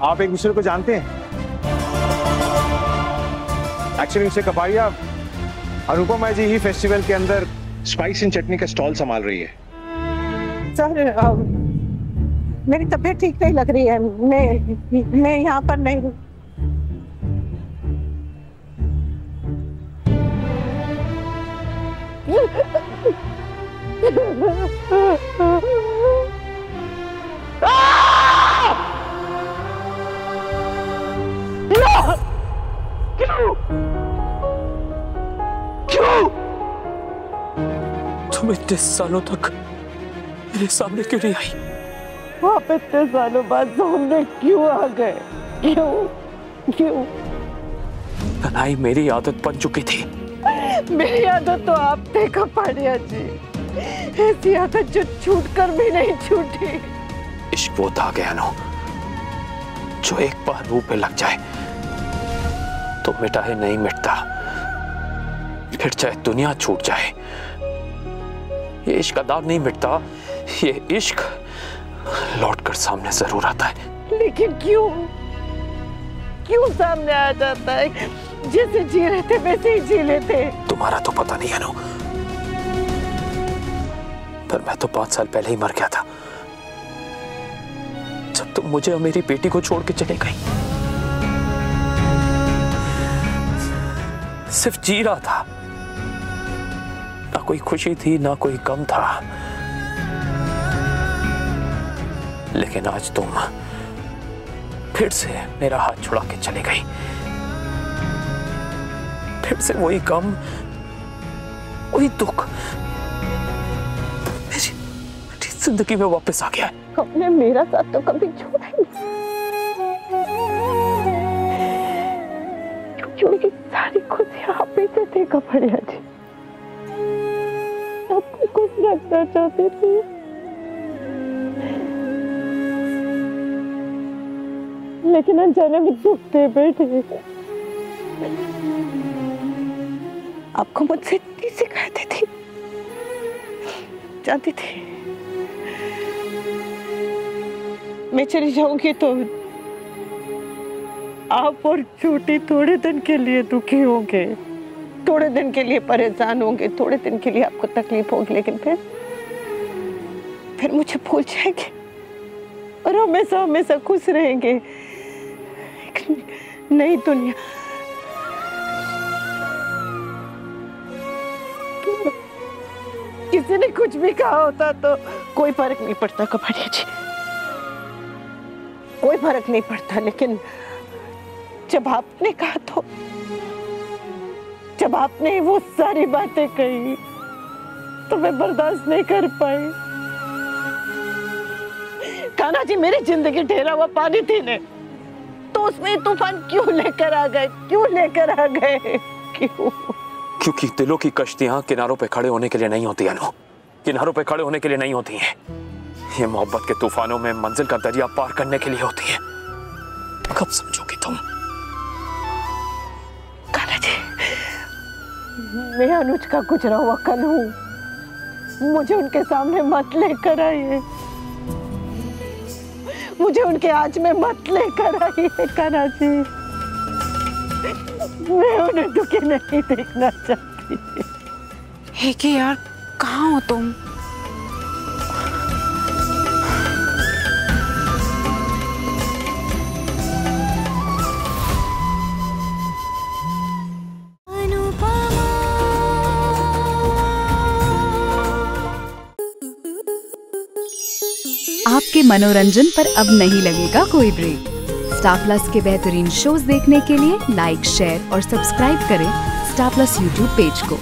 आप एक दूसरे को जानते हैं? एक्चुअली मिस्टर कपाड़िया, अनुपमा जी ही फेस्टिवल के अंदर स्पाइस एंड चटनी का स्टॉल संभाल रही है। सर, मेरी तबीयत ठीक नहीं लग रही है। मैं यहाँ पर नहीं हूँ। तुम इतने सालों तक मेरे सामने क्यों नहीं आई? आप इतने सालों बाद सामने क्यों आ गए? क्यों? तनाई मेरी आदत बन चुकी थी। मेरी आदत तो आप थे कपाड़िया जी। ऐसी आदत जो छूट कर भी नहीं छूटी। इश्क वो धागे नो, जो एक बार रूह पे लग जाए तो मिटाए नहीं मिटता, फिर चाहे दुनिया छूट जाए। ये इश्क का दाग नहीं मिटता, ये इश्क लौट कर सामने जरूर आता है। लेकिन क्यों सामने आ जाता है? जैसे जी रहे थे वैसे ही जी लेते। तुम्हारा तो पता नहीं है नो, पर मैं तो 5 साल पहले ही मर गया था, जब तुम मुझे और मेरी बेटी को छोड़ के चले गई। सिर्फ जी रहा था, ना कोई खुशी थी ना कोई गम था। लेकिन आज तुम फिर से मेरा हाथ छुड़ा के चली गई। फिर से वही गम, वही दुख मेरी जिंदगी में वापस आ गया है। आपने मेरा साथ तो कभी छोड़ा ही नहीं, क्योंकि सारी खुशियां आप ही से थे कपाड़िया जी। आपको कुछ रखना चाहते थे, लेकिन अनजाने में दुख दे बैठे। आपको मुझसे इतनी शिकायतें थी, जानती थी मैं चली जाऊंगी तो आप और छोटी थोड़े दिन के लिए दुखी होंगे, थोड़े दिन के लिए परेशान होंगे, थोड़े दिन के लिए आपको तकलीफ होगी, लेकिन फिर मुझे भूल जाएंगे और हमेशा हमेशा खुश रहेंगे। एक नई दुनिया, किसी ने कुछ भी कहा होता तो कोई फर्क नहीं पड़ता कपाड़िया जी, कोई फर्क नहीं पड़ता। लेकिन जब आपने कहा तो, जब आपने वो सारी बातें कही तो मैं बर्दाश्त नहीं कर पाई। कान्हा जी, मेरी जिंदगी ठहरा हुआ पानी थी ने, तो उसमें तूफान क्यों लेकर आ गए? क्यों? क्योंकि दिलों की कश्तियां किनारों पे खड़े होने के लिए नहीं होती है नो, किनारों पे खड़े होने के लिए नहीं होती हैं। ये मोहब्बत के तूफानों में मंजिल का दरिया पार करने के लिए होती है। कब समझोगी तुम? कान्हा जी, मैं अनुज का गुजरा हुआ कल हूँ, मुझे उनके सामने मत लेकर आइए, मुझे उनके आज में मत लेकर आइए कान्हा जी। मैं उन्हें दुखी नहीं देखना चाहती। हे कि यार, कहाँ हो तुम? आपके मनोरंजन पर अब नहीं लगेगा कोई ब्रेक। स्टार प्लस के बेहतरीन शोज देखने के लिए लाइक, शेयर और सब्सक्राइब करें स्टार प्लस यूट्यूब पेज को।